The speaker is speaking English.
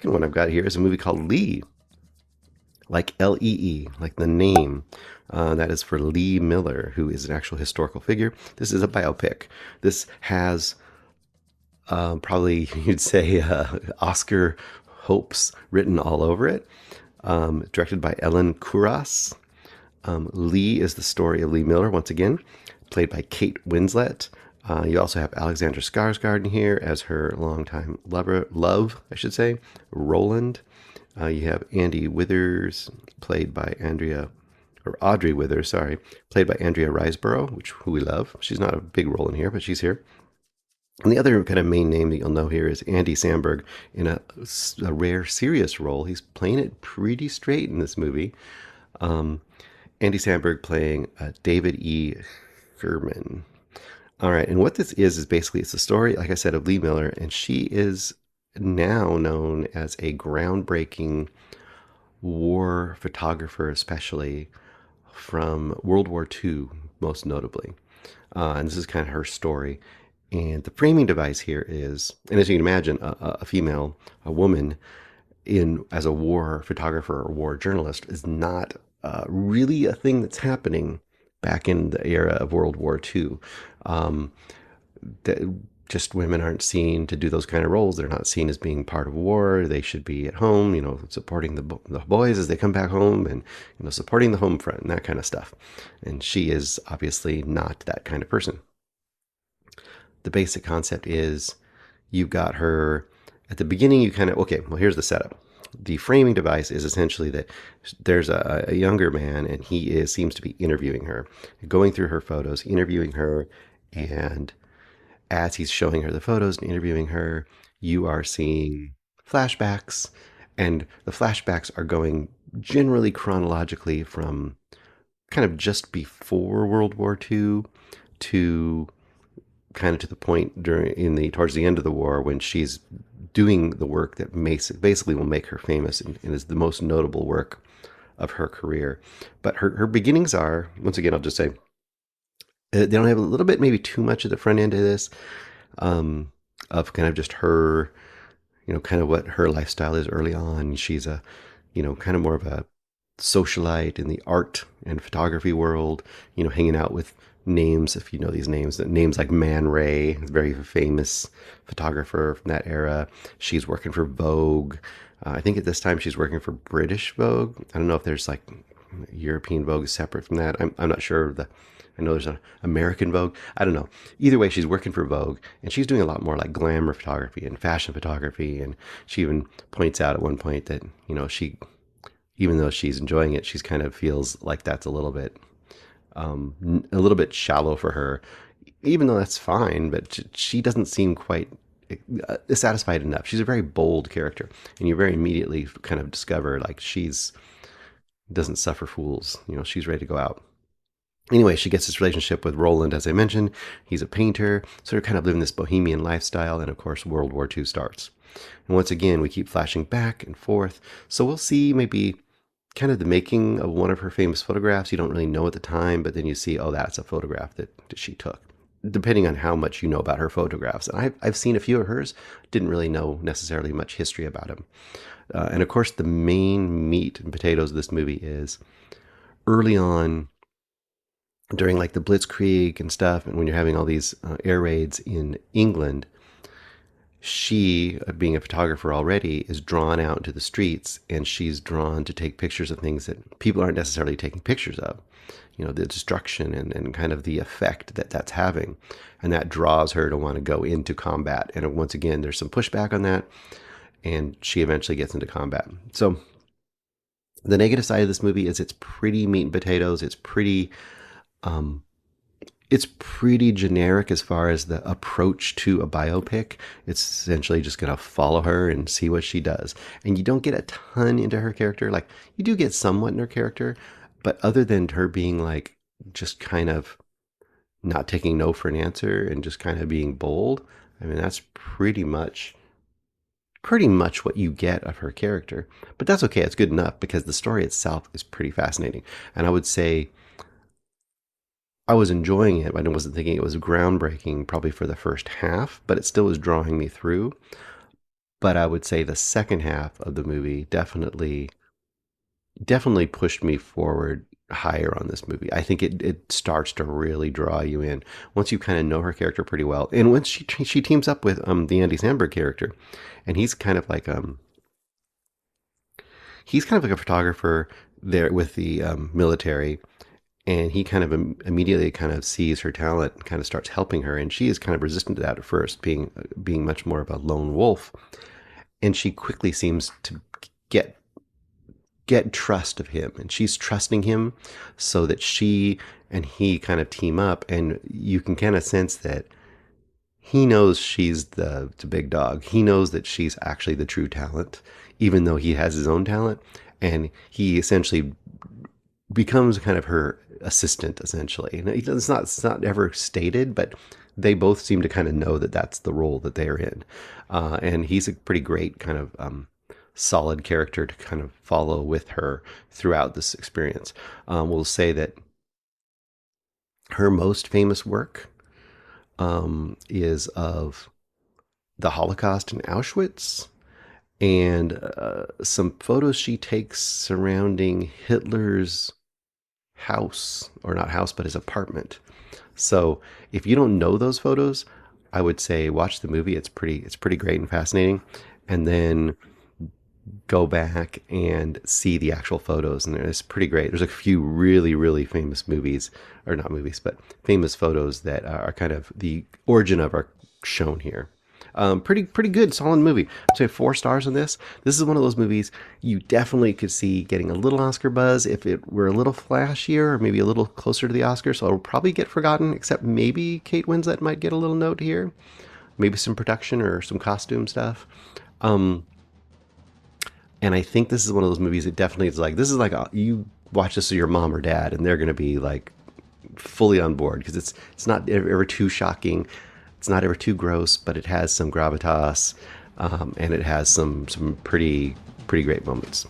second one I've got here is a movie called Lee, like Lee, like the name. That is for Lee Miller, who is an actual historical figure. This is a biopic. This has probably, you'd say, Oscar hopes written all over it. Directed by Ellen Kuras. Lee is the story of Lee Miller, once again, played by Kate Winslet. You also have Alexander Skarsgård in here as her longtime love, I should say, Roland. You have Andy Withers, played by Audrey Withers, sorry, played by Andrea Riseborough, who we love. She's not a big role in here, but she's here. And the other kind of main name that you'll know here is Andy Samberg in a rare serious role. He's playing it pretty straight in this movie. Andy Samberg playing David E. Herman. All right, and what this is basically it's the story, like I said, of Lee Miller, and she is now known as a groundbreaking war photographer, especially from World War II, most notably. And this is kind of her story. And the framing device here is, and as you can imagine, a female, a woman, as a war photographer or war journalist is not really a thing that's happening back in the era of World War II. Just women aren't seen to do those kind of roles. They're not seen as being part of war. They should be at home, supporting the boys as they come back home and, supporting the home front and that kind of stuff. And she is obviously not that kind of person. The basic concept is you've got her at the beginning. Here's the setup. The framing device is essentially that there's a younger man and he seems to be interviewing her, going through her photos, interviewing her, and as he's showing her the photos and interviewing her, you are seeing flashbacks, and the flashbacks are going generally chronologically from kind of just before World War II to kind of to the point towards the end of the war when she's doing the work that basically will make her famous and is the most notable work of her career. But her beginnings are, once again, I'll just say, they don't have a little bit, maybe too much at the front end of this, of kind of just her, kind of what her lifestyle is early on. She's kind of more of a socialite in the art and photography world, hanging out with names, if you know these names like Man Ray, very famous photographer from that era. She's working for Vogue. I think at this time she's working for British Vogue. I don't know if there's like European Vogue separate from that. I'm not sure. I know there's an American Vogue. I don't know. Either way, she's working for Vogue, and she's doing a lot more like glamour photography and fashion photography. And she even points out at one point that even though she's enjoying it, she's kind of feels like that's a little bit shallow for her, even though that's fine, but she doesn't seem quite satisfied enough. She's a very bold character, and you very immediately kind of discover like she's doesn't suffer fools. She's ready to go out. Anyway, she gets this relationship with Roland, as I mentioned. He's a painter, so they're kind of living this bohemian lifestyle, and of course, World War II starts. And once again, we keep flashing back and forth, so we'll see maybe kind of the making of one of her famous photographs. You don't really know at the time, but then you see, oh, that's a photograph that she took, depending on how much you know about her photographs. And I've seen a few of hers, didn't really know necessarily much history about them. And of course, the main meat and potatoes of this movie is early on, during like the Blitzkrieg and stuff, and when you're having all these air raids in England, she, being a photographer already, is drawn out into the streets, and she's drawn to take pictures of things that people aren't necessarily taking pictures of. The destruction and kind of the effect that that's having. And that draws her to want to go into combat. And once again, there's some pushback on that, and she eventually gets into combat. So the negative side of this movie is it's pretty meat and potatoes. It's pretty generic as far as the approach to a biopic. It's essentially just going to follow her and see what she does. And you don't get a ton into her character. Like, you do get somewhat in her character, but other than her being like just kind of not taking no for an answer and just kind of being bold, I mean, that's pretty much what you get of her character. But that's okay. It's good enough because the story itself is pretty fascinating. And I would say I was enjoying it, but I wasn't thinking it was groundbreaking probably for the first half, but it still was drawing me through. But I would say the second half of the movie definitely pushed me forward higher on this movie. I think it starts to really draw you in once you kind of know her character pretty well, and once she teams up with the Andy Samberg character, and he's kind of like a photographer there with the military, and he kind of immediately kind of sees her talent and kind of starts helping her, and she is kind of resistant to that at first, being much more of a lone wolf, and she quickly seems to get trust of him, and she's trusting him so that she and he kind of team up, and you can kind of sense that he knows she's the big dog. He knows that she's actually the true talent, even though he has his own talent, and he essentially becomes kind of her assistant essentially. And it's not ever stated, but they both seem to kind of know that that's the role that they're in, and he's a pretty great kind of solid character to kind of follow with her throughout this experience. We'll say that her most famous work is of the Holocaust in Auschwitz, and some photos she takes surrounding Hitler's house, or not house, but his apartment. So if you don't know those photos, I would say watch the movie. It's pretty great and fascinating, and then go back and see the actual photos, and it's pretty great. There's a few really, really famous movies, or not movies, but famous photos that are kind of the origin of are shown here. Pretty good, solid movie. I'd say 4 stars on this. This is one of those movies you definitely could see getting a little Oscar buzz if it were a little flashier or maybe a little closer to the Oscars. So it'll probably get forgotten, except maybe Kate Winslet might get a little note here. Maybe some production or some costume stuff. And I think this is one of those movies that definitely is like, this is like you watch this with your mom or dad, and they're going to be like fully on board, because it's not ever too shocking, it's not ever too gross, but it has some gravitas, and it has some pretty great moments.